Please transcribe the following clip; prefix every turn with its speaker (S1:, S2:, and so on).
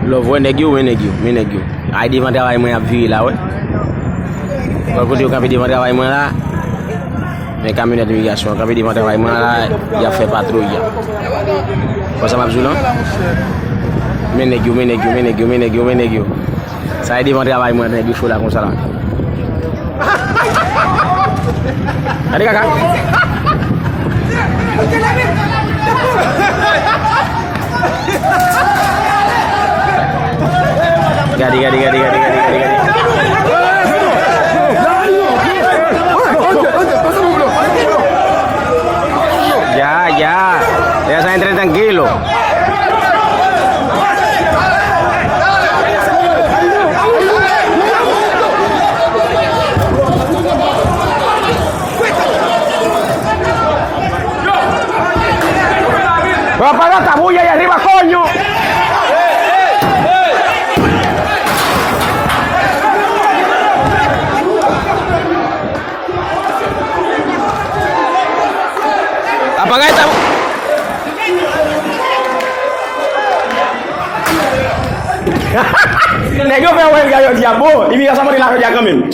S1: Lo voit Menegio. A dit travail moi a vu là ouais. Quand côté quand dit travail moi là. Mais camionnette d'immigration quand dit travail moi là, il a fait patrouille. Quoi ça m'a besoin là? Menegio. Ça dit travail moi il faut là comme ça là. Allez kaka. Gadi. Ya se entre tranquilo. Va a pagar esta bulla ahí arriba, coño. Apaga esta. Negro fue el gallo diabo y mira esa morir la joya conmigo.